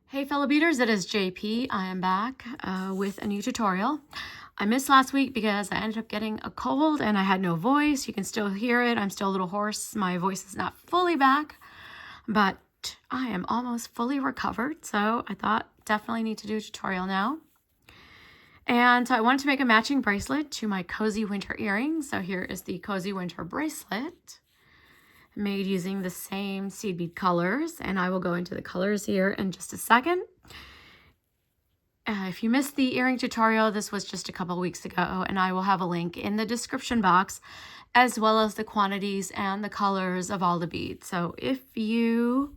Hey fellow beaders, it is JP. I am back with a new tutorial. I missed last week because I ended up getting a cold and I had no voice. You can still hear it. I'm still a little hoarse. My voice is not fully back, but I am almost fully recovered. So I thought definitely need to do a tutorial now. And so I wanted to make a matching bracelet to my cozy winter earrings. So here is the cozy winter bracelet, made using the same seed bead colors, and I will go into the colors here in just a second. If you missed the earring tutorial, this was just a couple weeks ago, and I will have a link in the description box, as well as the quantities and the colors of all the beads. So if you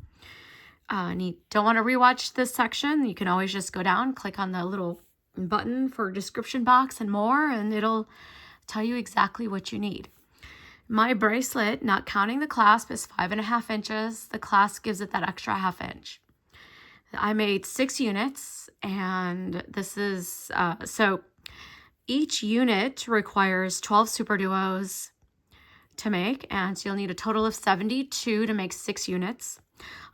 don't want to rewatch this section, you can always just go down, click on the little button for description box and more, and it'll tell you exactly what you need. My bracelet, not counting the clasp, is 5.5 inches. The clasp gives it that extra 1/2 inch. I made 6 units, and this is, so each unit requires 12 superduos to make, and so you'll need a total of 72 to make 6 units.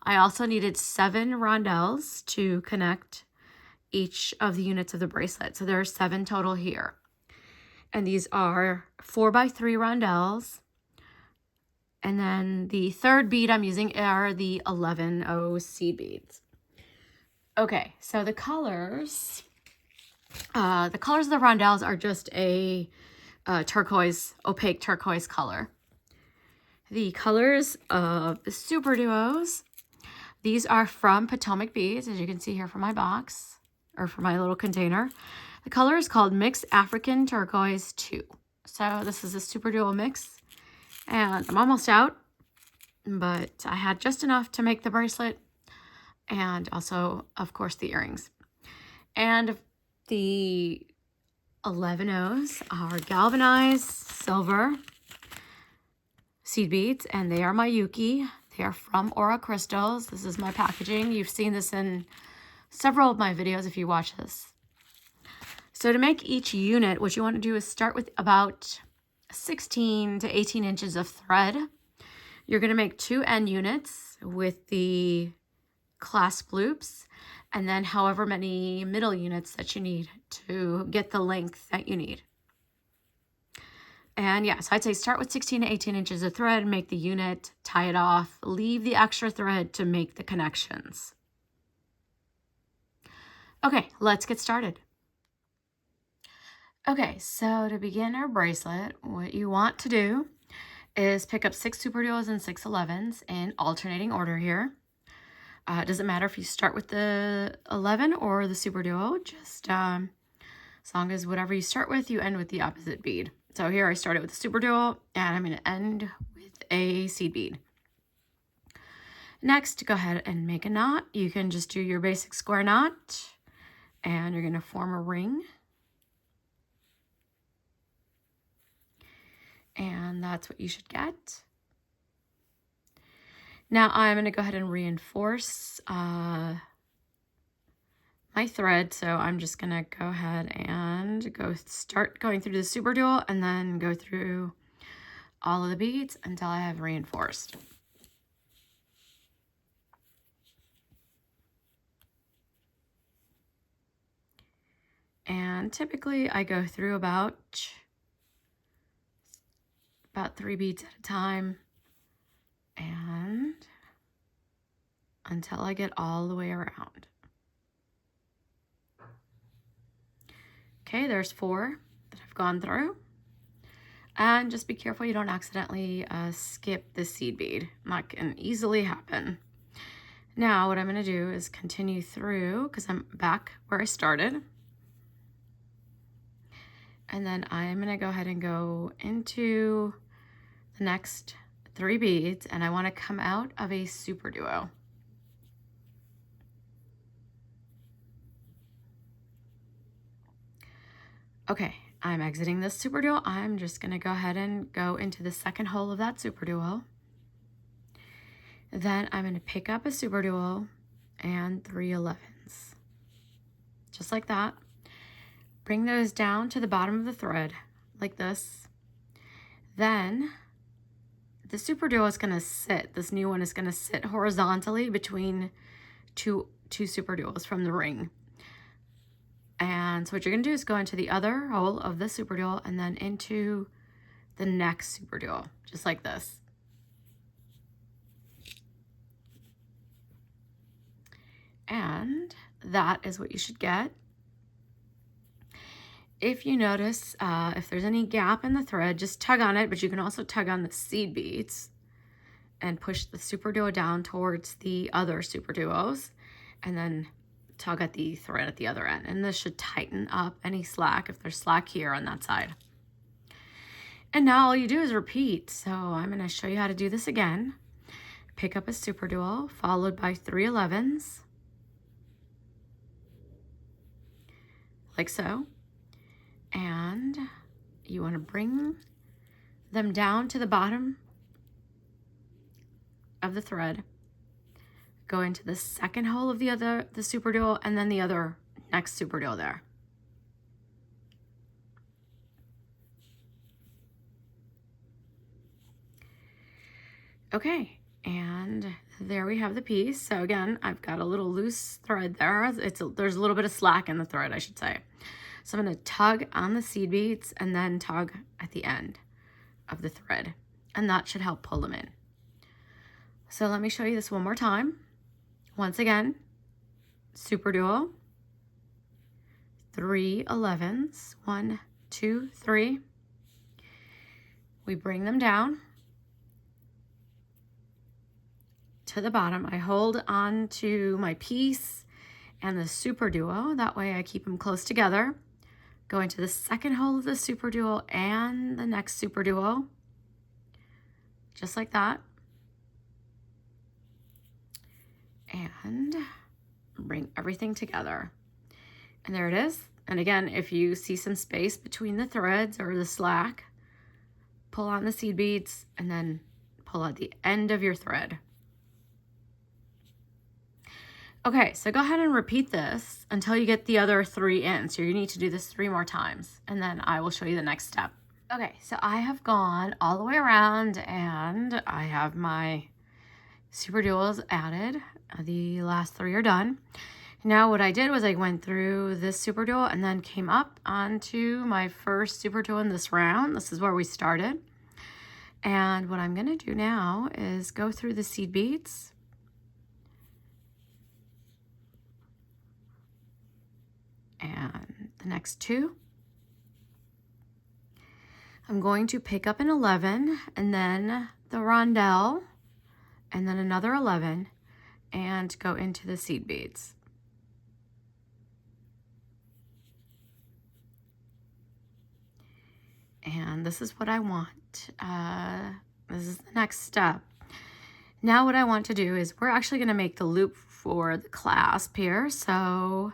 I also needed 7 rondelles to connect each of the units of the bracelet. So there are 7 total here. And these are 4x3 rondelles. And then the third bead I'm using are the 11O seed beads. Okay, so the colors of the rondelles are just a turquoise, opaque turquoise color. The colors of the super duos, these are from Potomac beads, as you can see here from my box, or from my little container. The color is called Mixed African Turquoise 2. So this is a super duo mix. And I'm almost out, but I had just enough to make the bracelet and also, of course, the earrings. And the 11Os are galvanized silver seed beads, and they are Miyuki. They are from Aura Crystals. This is my packaging. You've seen this in several of my videos if you watch this. So to make each unit, what you want to do is start with about 16 to 18 inches of thread. You're going to make 2 end units with the clasp loops, and then however many middle units that you need to get the length that you need. And yeah, so I'd say start with 16 to 18 inches of thread, make the unit, tie it off, leave the extra thread to make the connections. Okay, let's get started. Okay, so to begin our bracelet, what you want to do is pick up 6 superduos and 6 11s in alternating order here. It doesn't matter if you start with the 11 or the superduo, just as long as whatever you start with, you end with the opposite bead. So here I started with the superduo, and I'm going to end with a seed bead. Next, go ahead and make a knot. You can just do your basic square knot, and you're going to form a ring. And that's what you should get. Now I'm going to go ahead and reinforce my thread. So I'm just going to go ahead and start going through the superduo and then go through all of the beads until I have reinforced. And typically I go through about 3 beads at a time, and until I get all the way around. Okay, there's 4 that I've gone through. And just be careful you don't accidentally skip the seed bead. That can easily happen. Now what I'm going to do is continue through, because I'm back where I started. And then I'm going to go ahead and go into the next 3 beads, and I want to come out of a superduo. Okay, I'm exiting this superduo. I'm just going to go ahead and go into the second hole of that superduo. Then I'm going to pick up a superduo and 3 11s. Just like that. Bring those down to the bottom of the thread, like this. Then the superduo is going to sit, this new one is going to sit horizontally between 2 2 superduos from the ring. And so what you're going to do is go into the other hole of the superduo and then into the next superduo, just like this. And that is what you should get. If you notice, if there's any gap in the thread, just tug on it, but you can also tug on the seed beads and push the superduo down towards the other superduos and then tug at the thread at the other end. And this should tighten up any slack if there's slack here on that side. And now all you do is repeat. So I'm going to show you how to do this again. Pick up a superduo followed by 3 11s, like so. And you want to bring them down to the bottom of the thread, go into the second hole of the superduo, and then the other next superduo there. Okay, and there we have the piece. So again, I've got a little loose thread there. There's a little bit of slack in the thread, I should say. So I'm going to tug on the seed beads and then tug at the end of the thread, and that should help pull them in. So let me show you this one more time. Once again, superduo, 3 11s, 1, 2, 3. We bring them down to the bottom. I hold on to my piece and the superduo. That way I keep them close together. Go into the second hole of the superduo and the next superduo, just like that. And bring everything together. And there it is. And again, if you see some space between the threads or the slack, pull on the seed beads and then pull out the end of your thread. Okay, so go ahead and repeat this until you get the other 3 in. So you need to do this 3 more times, and then I will show you the next step. Okay, so I have gone all the way around and I have my superduos added. The last 3 are done. Now what I did was I went through this superduo and then came up onto my first superduo in this round. This is where we started. And what I'm going to do now is go through the seed beads. And the next 2. I'm going to pick up an 11 and then the rondelle and then another 11 and go into the seed beads. And this is what I want. This is the next step. Now what I want to do is we're actually going to make the loop for the clasp here. So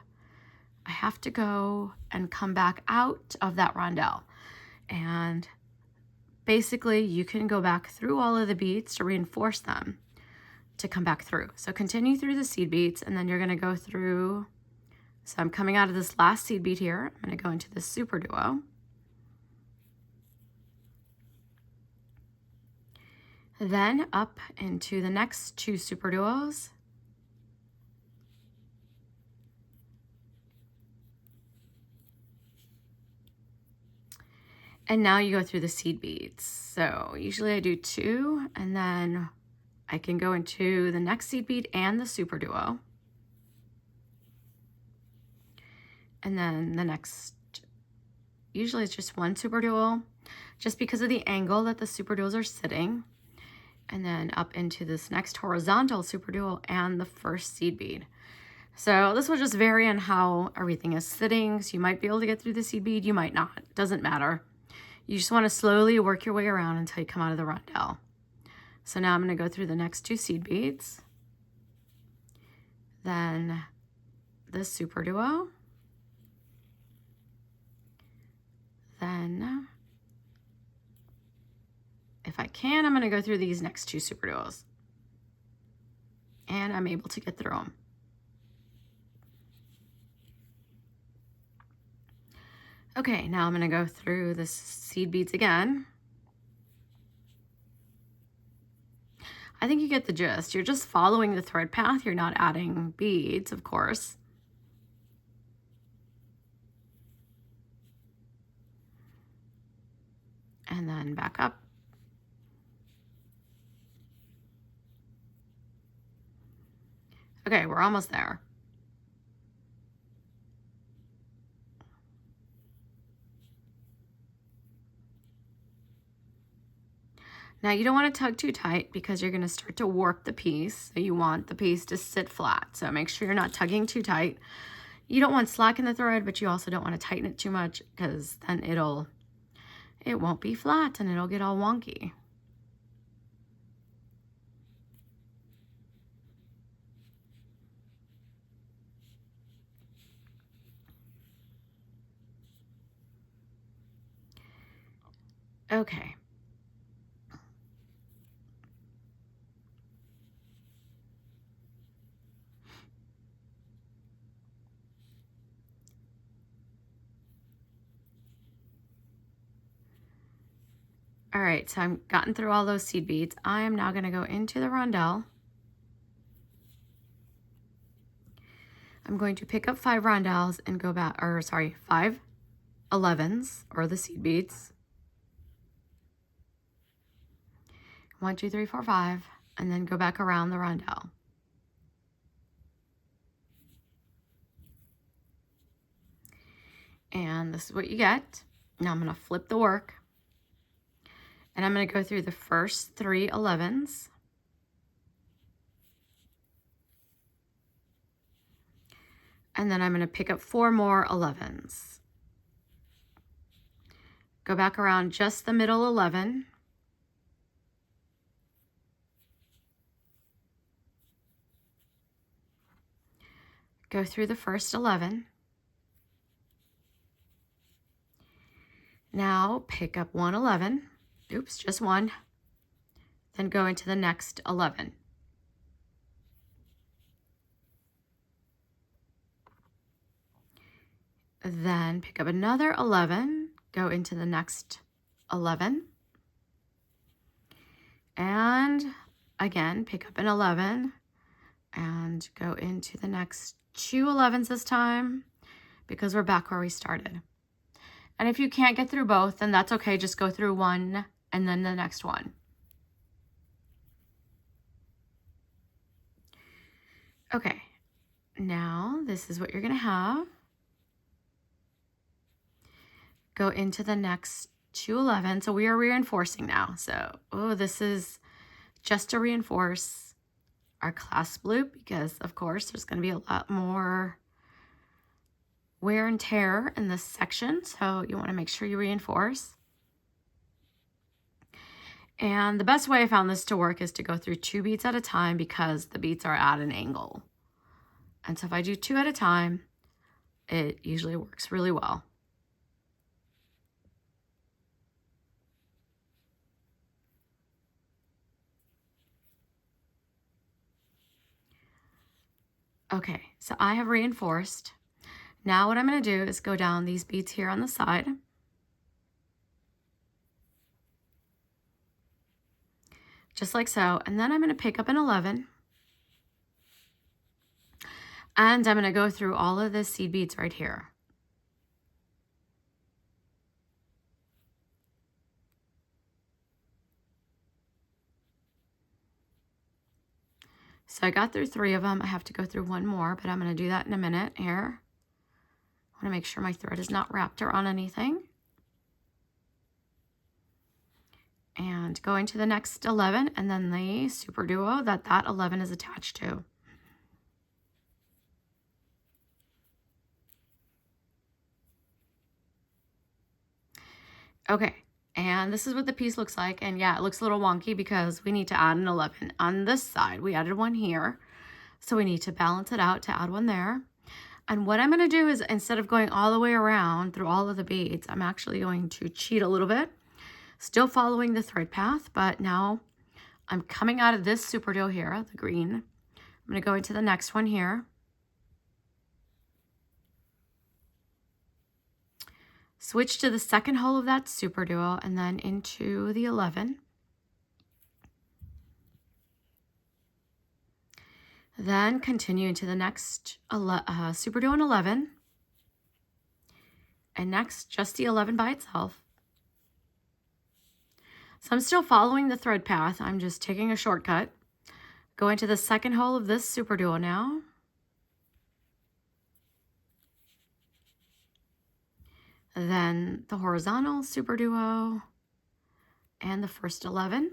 I have to go and come back out of that rondelle. And basically you can go back through all of the beads to reinforce them to come back through. So continue through the seed beads and then you're going to go through. So I'm coming out of this last seed bead here. I'm going to go into the superduo. Then up into the next 2 superduos. And now you go through the seed beads. So usually I do 2 and then I can go into the next seed bead and the superduo. And then the next, usually it's just 1 superduo, just because of the angle that the superduos are sitting. And then up into this next horizontal superduo and the first seed bead. So this will just vary on how everything is sitting. So you might be able to get through the seed bead, you might not, it doesn't matter. You just want to slowly work your way around until you come out of the rondelle. So now I'm going to go through the next 2 seed beads, then the superduo, then if I can, I'm going to go through these next 2 superduos. And I'm able to get through them. Okay, now I'm going to go through the seed beads again. I think you get the gist. You're just following the thread path. You're not adding beads, of course. And then back up. Okay, we're almost there. Now you don't want to tug too tight because you're going to start to warp the piece. So you want the piece to sit flat. So make sure you're not tugging too tight. You don't want slack in the thread, but you also don't want to tighten it too much because then it won't be flat and it'll get all wonky. Okay. All right, so I've gotten through all those seed beads. I am now going to go into the rondelle. I'm going to pick up 5 rondelles and go back, or sorry, 5 11s or the seed beads. 1, 2, 3, 4, 5, and then go back around the rondelle. And this is what you get. Now I'm going to flip the work. And I'm going to go through the first 3 11s. And then I'm going to pick up 4 more 11s. Go back around just the middle 11. Go through the first 11. Now pick up 1 11. Oops, just 1. Then go into the next 11. Then pick up another 11, go into the next 11. And again, pick up an 11 and go into the next 2 11s this time because we're back where we started. And if you can't get through both, then that's okay. Just go through one and then the next one. Okay, now this is what you're gonna have. Go into the next 2 11. So we are reinforcing now. So, this is just to reinforce our clasp loop because of course there's gonna be a lot more wear and tear in this section. So you wanna make sure you reinforce. And the best way I found this to work is to go through 2 beads at a time because the beads are at an angle. And so if I do 2 at a time, it usually works really well. Okay, so I have reinforced. Now what I'm going to do is go down these beads here on the side. Just like so. And then I'm going to pick up an 11. And I'm going to go through all of the seed beads right here. So I got through 3 of them. I have to go through 1 more, but I'm going to do that in a minute here. I want to make sure my thread is not wrapped around anything. And go into the next 11 and then the super duo that 11 is attached to. Okay, and this is what the piece looks like. And yeah, it looks a little wonky because we need to add an 11 on this side. We added 1 here, so we need to balance it out to add 1 there. And what I'm going to do is instead of going all the way around through all of the beads, I'm actually going to cheat a little bit. Still following the thread path, but now I'm coming out of this super duo here, the green. I'm going to go into the next one here. Switch to the second hole of that super duo and then into the 11. Then continue into the next superduo an 11. And next, just the 11 by itself. So I'm still following the thread path. I'm just taking a shortcut. Going to the second hole of this superduo now. Then the horizontal superduo and the first 11.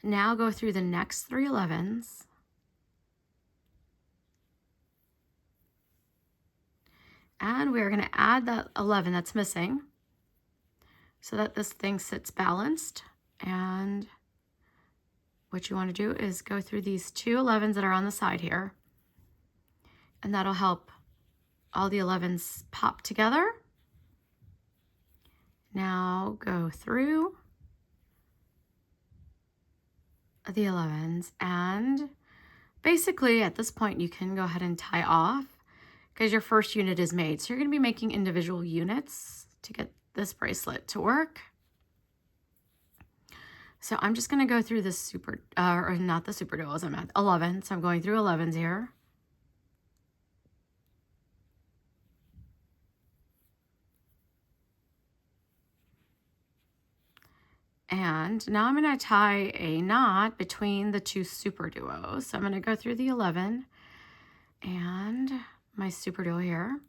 Now go through the next 3 11s. And we're going to add that 11 that's missing so that this thing sits balanced. And what you want to do is go through these 2 11s that are on the side here. And that'll help all the 11s pop together. Now go through the 11s, and basically at this point you can go ahead and tie off because your first unit is made. So you're going to be making individual units to get this bracelet to work. So I'm just going to go through this or not the superduos, I'm at 11. So I'm going through 11s here. And now I'm going to tie a knot between the 2 superduos. So I'm going to go through the 11 and my superduo here.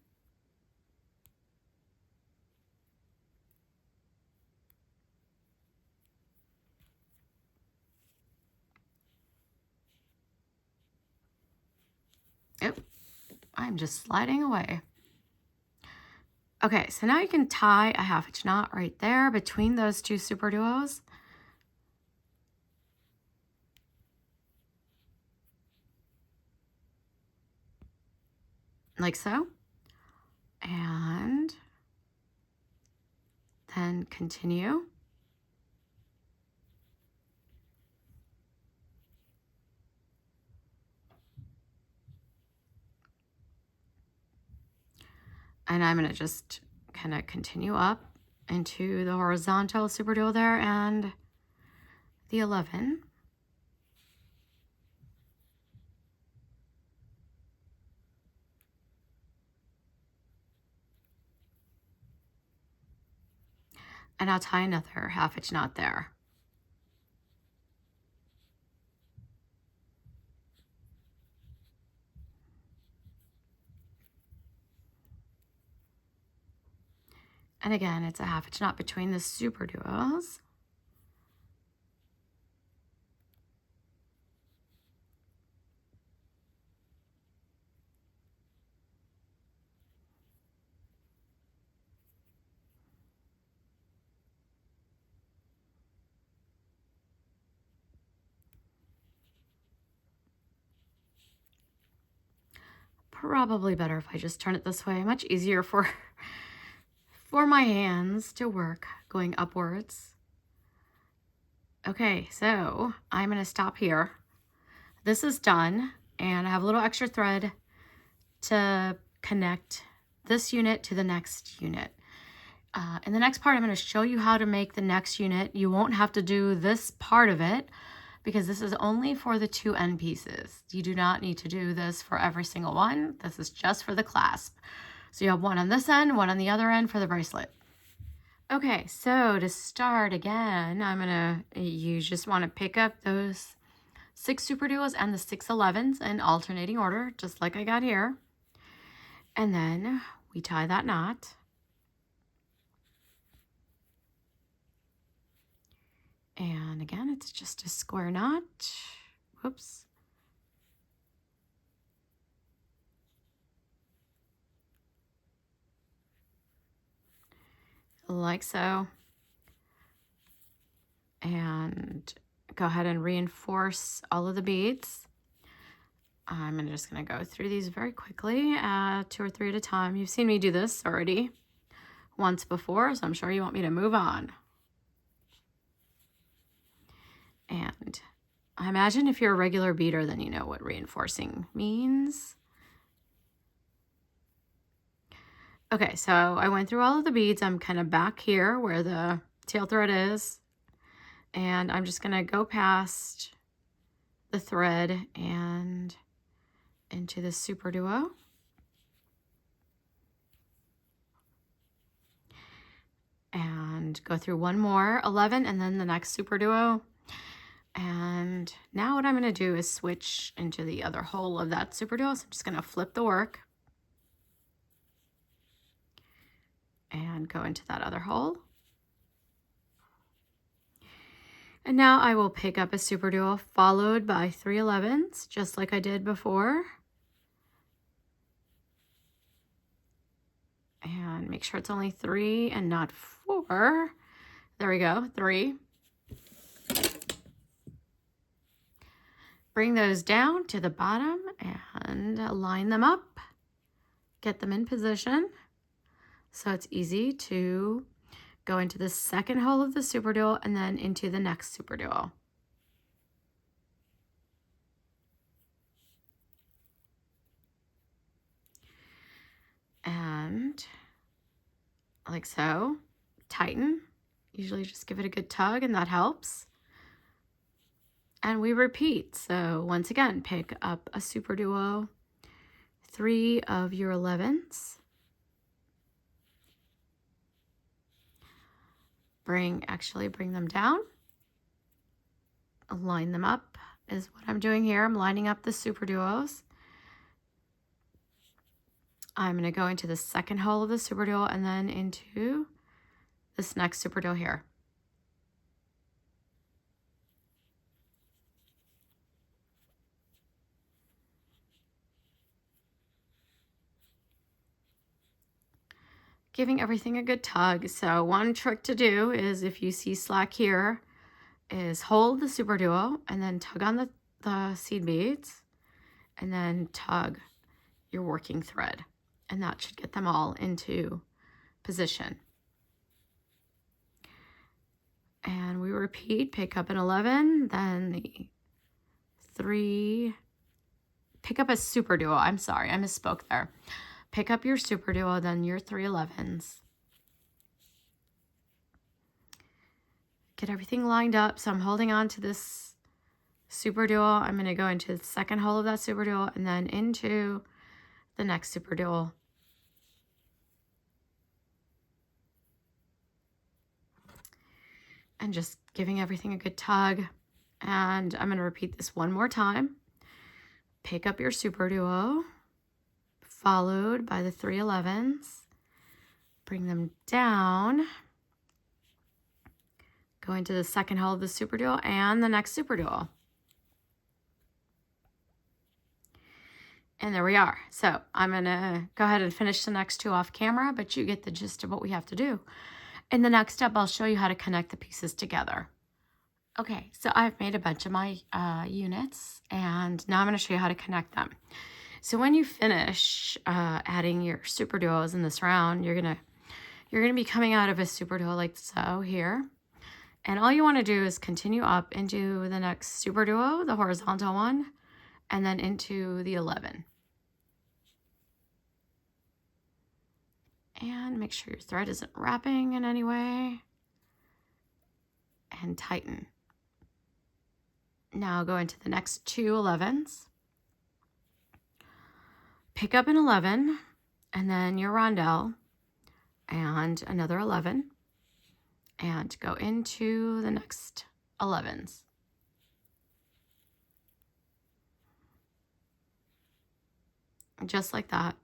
Oh, I'm just sliding away. Okay, so now you can tie a 1/2 inch knot right there between those 2 superduos. Like so. And then continue. And I'm going to just kind of continue up into the horizontal superduo there and the 11. And I'll tie another 1/2 inch knot there. And again, it's a 1/2 inch knot between the superduos. Probably better if I just turn it this way. Much easier for my hands to work going upwards. Okay, so I'm going to stop here. This is done, and I have a little extra thread to connect this unit to the next unit. In the next part, I'm going to show you how to make the next unit. You won't have to do this part of it because this is only for the 2 end pieces. You do not need to do this for every single one. This is just for the clasp. So you have one on this end, one on the other end for the bracelet. Okay, so to start again, you just want to pick up those 6 superduos and the 6 11s in alternating order, just like I got here. And then we tie that knot. And again, it's just a square knot. Whoops. Like so. And go ahead and reinforce all of the beads. I'm just going to go through these very quickly, 2 or 3 at a time. You've seen me do this already once before, so I'm sure you want me to move on. And I imagine if you're a regular beader, then you know what reinforcing means. Okay, so I went through all of the beads. I'm kind of back here where the tail thread is. And I'm just going to go past the thread and into the superduo. And go through one more 11 and then the next superduo. And now what I'm going to do is switch into the other hole of that superduo. So I'm just going to flip the work and go into that other hole. And now I will pick up a superduo followed by 3 11s, just like I did before. And make sure it's only 3 and not 4. There we go, 3. Bring those down to the bottom and line them up. Get them in position so it's easy to go into the second hole of the superduo and then into the next superduo. And like so, tighten. Usually just give it a good tug and that helps. And we repeat. So once again, pick up a superduo, 3 of your 11s. Bring them down. Line them up is what I'm doing here. I'm lining up the superduos. I'm going to go into the second hole of the superduo and then into this next superduo here. Giving everything a good tug. So one trick to do is, if you see slack here, is hold the superduo and then tug on the seed beads and then tug your working thread. And that should get them all into position. And we repeat, pick up an 11, then the 3, pick up a superduo. I'm sorry, I misspoke there. Pick up your superduo, then your 3 11s. Get everything lined up. So I'm holding on to this superduo. I'm going to go into the second hole of that superduo and then into the next superduo. And just giving everything a good tug. And I'm going to repeat this one more time. Pick up your superduo, followed by the 3 11s. Bring them down. Go into the second hole of the superduo and the next superduo. And there we are. So I'm going to go ahead and finish the next 2 off camera, but you get the gist of what we have to do. In the next step, I'll show you how to connect the pieces together. Okay, so I've made a bunch of my units, and now I'm going to show you how to connect them. So when you finish adding your superduos in this round, you're gonna be coming out of a superduo like so here. And all you want to do is continue up into the next superduo, the horizontal one, and then into the 11. And make sure your thread isn't wrapping in any way. And tighten. Now go into the next 2 11s. Pick up an 11 and then your rondelle and another 11 and go into the next 11s. Just like that.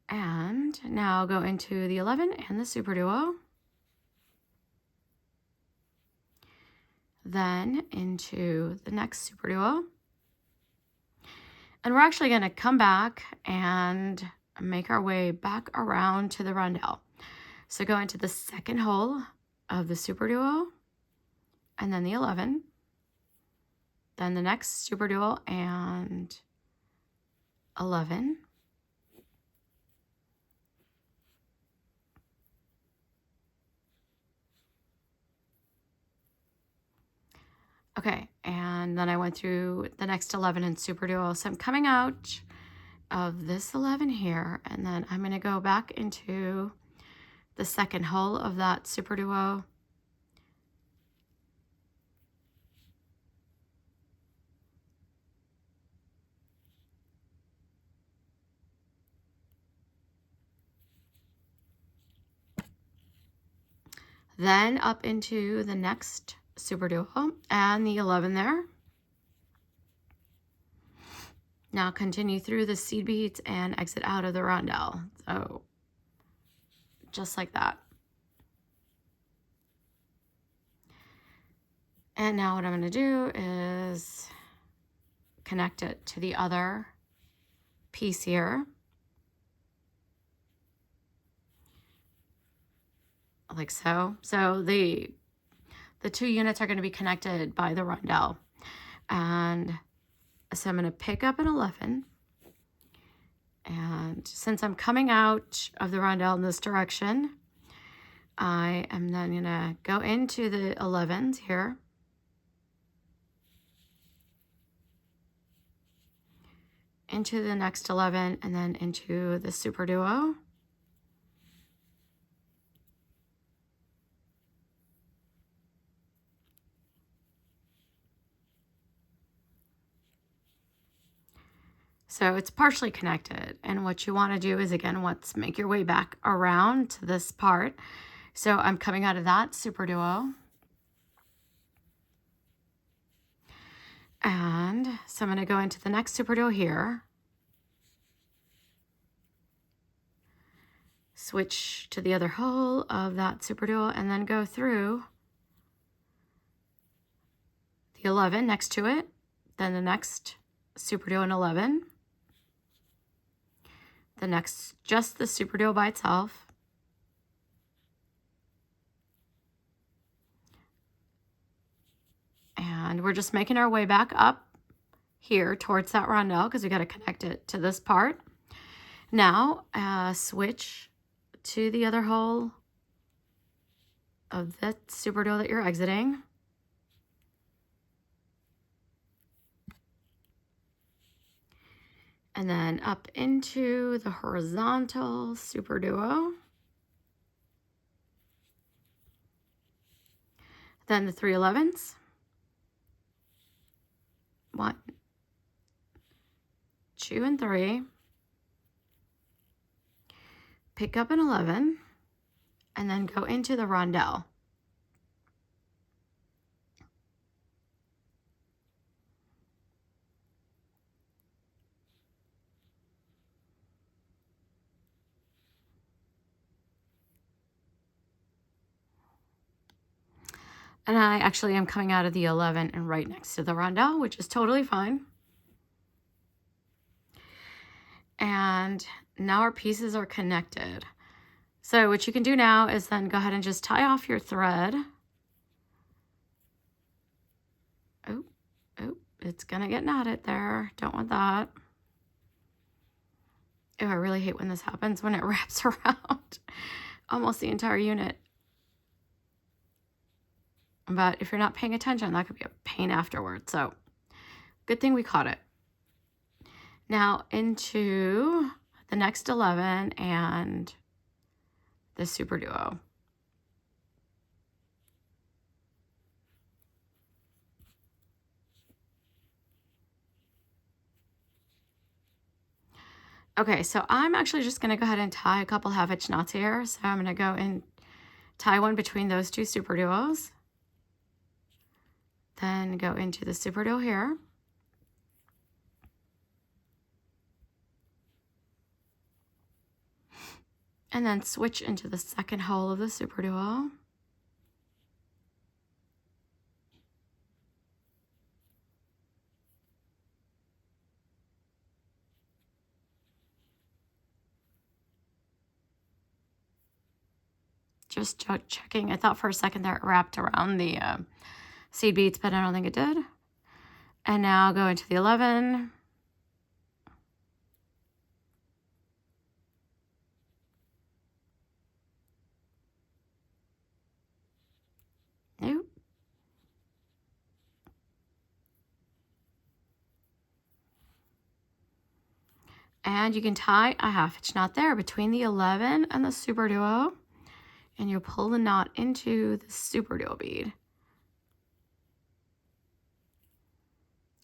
And now go into the 11 and the superduo. Then into the next superduo. And we're actually going to come back and make our way back around to the rondelle. So go into the second hole of the superduo and then the 11. Then the next superduo and 11. Okay, and then I went through the next 11 in superduo. So I'm coming out of this 11 here, and then I'm going to go back into the second hole of that superduo Then up into the next superduo and the 11 there. Now continue through the seed beads and exit out of the rondelle. So just like that. And now what I'm going to do is connect it to the other piece here. Like so. So the two units are going to be connected by the rondelle. And so I'm going to pick up an 11. And since I'm coming out of the rondelle in this direction, I am then going to go into the 11s here. Into the next 11 and then into the superduo. So it's partially connected, and what you want to do is, again, make your way back around to this part. So I'm coming out of that superduo. And so I'm going to go into the next superduo here. Switch to the other hole of that superduo and then go through the 11 next to it. Then the next superduo in 11. The next, just the superduo by itself. And we're just making our way back up here towards that rondelle because we got to connect it to this part. Now, switch to the other hole of that superduo that you're exiting. And then up into the horizontal superduo. Then the 3 11s. 1, 2, and 3. Pick up an 11 and then go into the rondelle. And I actually am coming out of the 11 and right next to the rondelle, which is totally fine. And now our pieces are connected. So what you can do now is then go ahead and just tie off your thread. Oh, it's gonna get knotted there. Don't want that. Oh, I really hate when this happens, when it wraps around almost the entire unit. But if you're not paying attention, that could be a pain afterwards. So good thing we caught it. Now into the next 11 and the superduo. Okay, so I'm actually just going to go ahead and tie a couple half-inch knots here. So I'm going to go and tie one between those two superduos. Then go into the superduo here. And then switch into the second hole of the superduo. Just checking. I thought for a second that it wrapped around the seed beads, but I don't think it did. And now go into the 11. Nope. And you can tie a half-inch knot there between the 11 and the superduo. And you pull the knot into the superduo bead.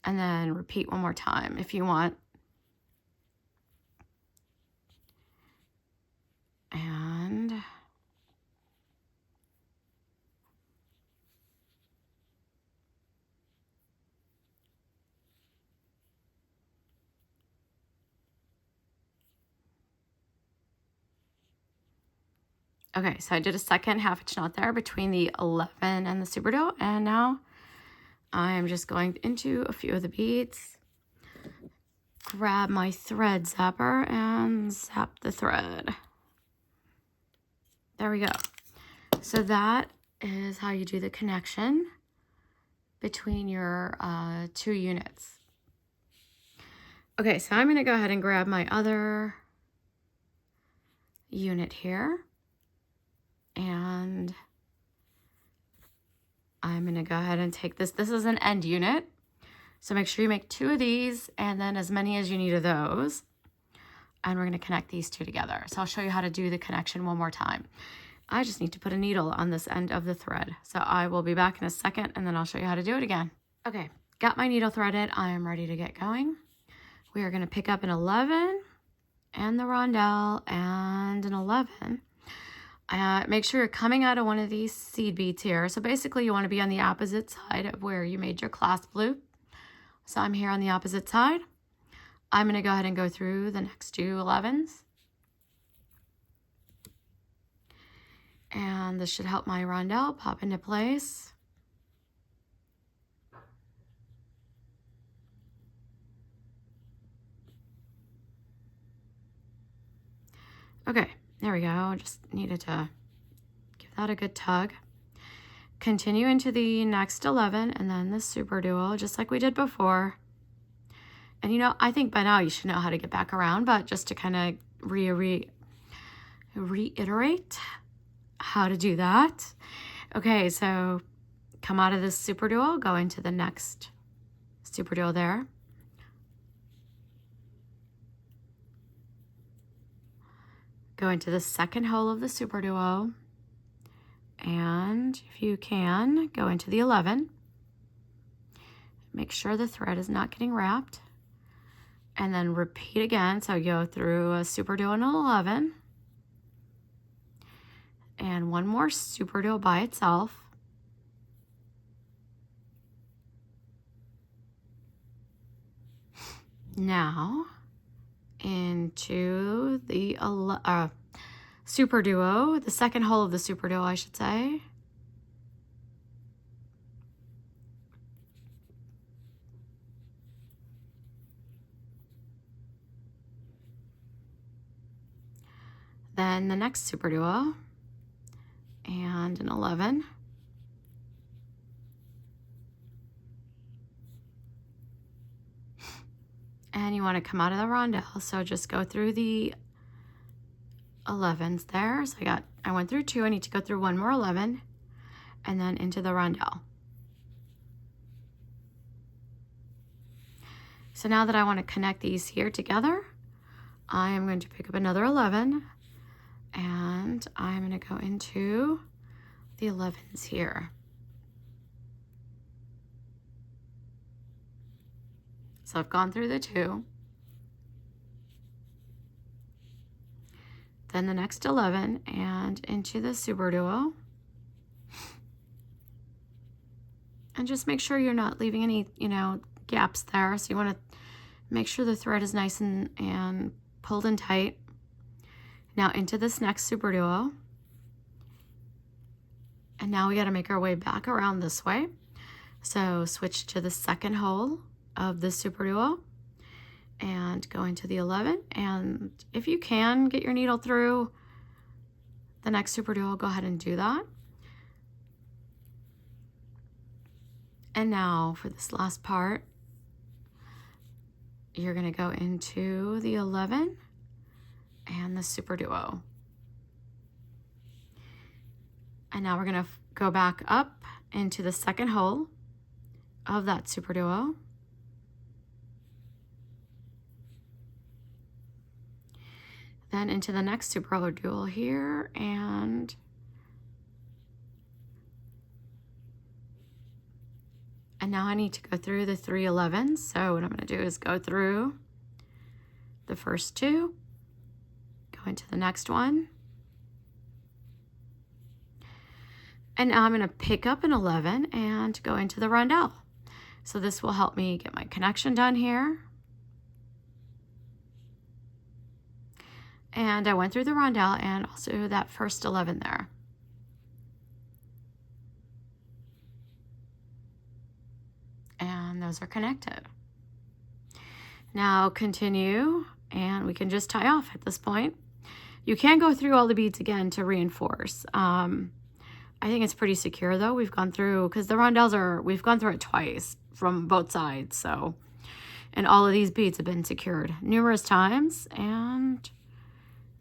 And then repeat one more time if you want. And Okay, so I did a second half inch knot there between the 11 and the superduo, and now I'm just going into a few of the beads, grab my thread zapper and zap the thread. There we go. So that is how you do the connection between your 2 units. Okay, so I'm going to go ahead and grab my other unit here, and I'm going to go ahead and take this. This is an end unit, so make sure you make 2 of these and then as many as you need of those, and we're going to connect these 2 together. So I'll show you how to do the connection one more time. I just need to put a needle on this end of the thread, so I will be back in a second and then I'll show you how to do it again. Okay, got my needle threaded. I am ready to get going. We are going to pick up an 11 and the rondelle and an 11. Make sure you're coming out of one of these seed beads here. So basically you want to be on the opposite side of where you made your clasp loop. So I'm here on the opposite side. I'm going to go ahead and go through the next 2 11s. And this should help my rondelle pop into place. Okay, there we go. Just needed to give that a good tug. Continue into the next 11 and then the superduo, just like we did before. And you know, I think by now you should know how to get back around, but just to kind of reiterate how to do that. Okay, so come out of this superduo, go into the next superduo there. Go into the second hole of the superduo, and if you can, go into the 11. Make sure the thread is not getting wrapped, and then repeat again. So go through a superduo and an 11, and one more superduo by itself. Now into the superduo, the second hole of the superduo, I should say. Then the next superduo and an 11. And you want to come out of the rondelle, so just go through the 11s there. So I went through 2, I need to go through one more 11 and then into the rondelle. So now that I want to connect these here together, I am going to pick up another 11 and I'm going to go into the 11s here. So I've gone through the 2. Then the next 11 and into the superduo. And just make sure you're not leaving any, gaps there. So you want to make sure the thread is nice and pulled in tight. Now into this next superduo. And now we got to make our way back around this way. So switch to the second hole of the superduo and go into the 11, and if you can get your needle through the next superduo, go ahead and do that. And now for this last part, you're going to go into the 11 and the superduo, and now we're going to go back up into the second hole of that superduo. Then into the next superduo here, and now I need to go through the 3 11s. So what I'm going to do is go through the first 2, go into the next one, and now I'm going to pick up an 11 and go into the rondelle. So this will help me get my connection done here. And I went through the rondelle and also that first 11 there. And those are connected. Now continue, and we can just tie off at this point. You can go through all the beads again to reinforce. I think it's pretty secure though. We've gone through, because the rondelles we've gone through it twice from both sides. So, and all of these beads have been secured numerous times, and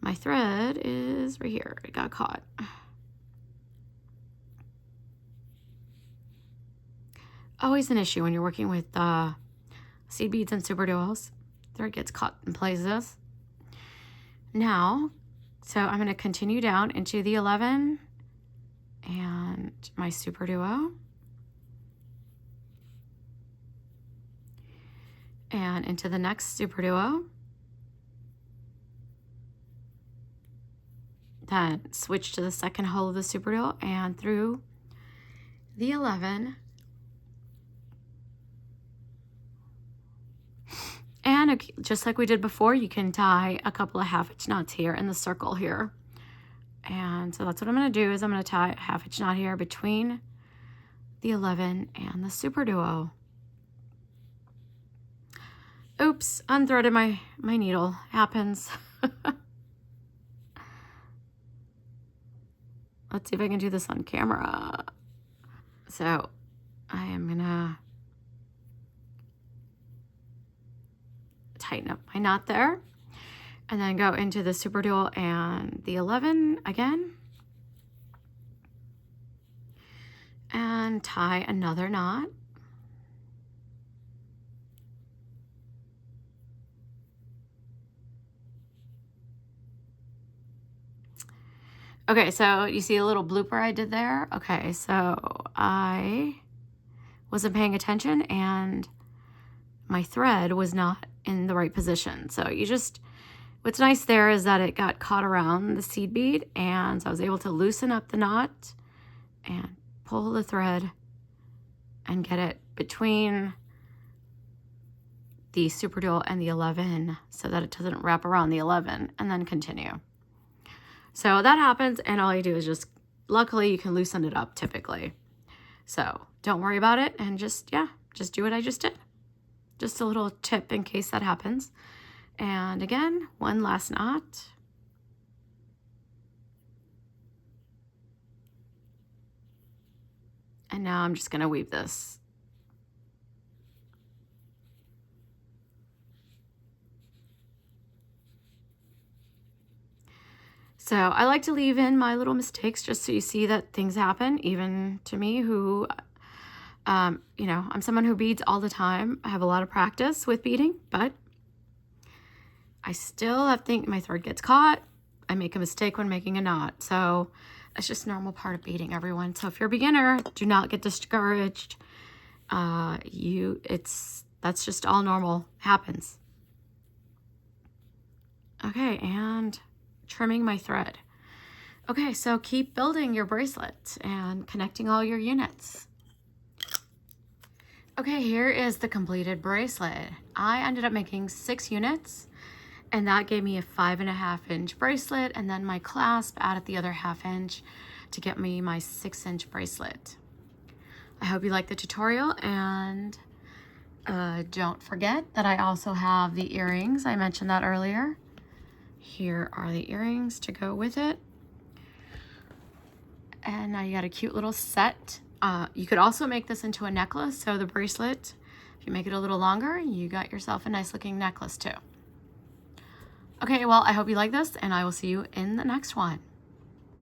my thread is right here. It got caught. Always an issue when you're working with seed beads and superduos. Thread gets caught in places. Now, so I'm going to continue down into the 11 and my superduo. And into the next superduo. Then switch to the second hole of the superduo and through the 11. And just like we did before, you can tie a couple of half-inch knots here in the circle here. And so that's what I'm going to do, is I'm going to tie a half-inch knot here between the 11 and the superduo. Oops, unthreaded my needle. Happens. Let's see if I can do this on camera. So I am going to tighten up my knot there, and then go into the superduo and the 11 again, and tie another knot. Okay, so you see a little blooper I did there? Okay, so I wasn't paying attention and my thread was not in the right position. So you just, what's nice there is that it got caught around the seed bead, and so I was able to loosen up the knot and pull the thread and get it between the superduo and the 11 so that it doesn't wrap around the 11, and then continue. So that happens, and all you do is just, luckily you can loosen it up typically. So don't worry about it, and just, yeah, just do what I just did. Just a little tip in case that happens. And again, one last knot. And now I'm just going to weave this. So I like to leave in my little mistakes just so you see that things happen, even to me who you know, I'm someone who beads all the time. I have a lot of practice with beading, but I still have my thread gets caught. I make a mistake when making a knot. So that's just a normal part of beading, everyone. So if you're a beginner, do not get discouraged. That's just all normal, happens. Okay, and trimming my thread. Okay, so keep building your bracelet and connecting all your units. Okay, here is the completed bracelet. I ended up making 6 units, and that gave me a 5.5 inch bracelet, and then my clasp added the other 1/2 inch to get me my 6-inch bracelet. I hope you liked the tutorial, and don't forget that I also have the earrings. I mentioned that earlier. Here are the earrings to go with it. And now you got a cute little set. You could also make this into a necklace. So the bracelet, if you make it a little longer, you got yourself a nice looking necklace too. Okay, well, I hope you like this, and I will see you in the next one.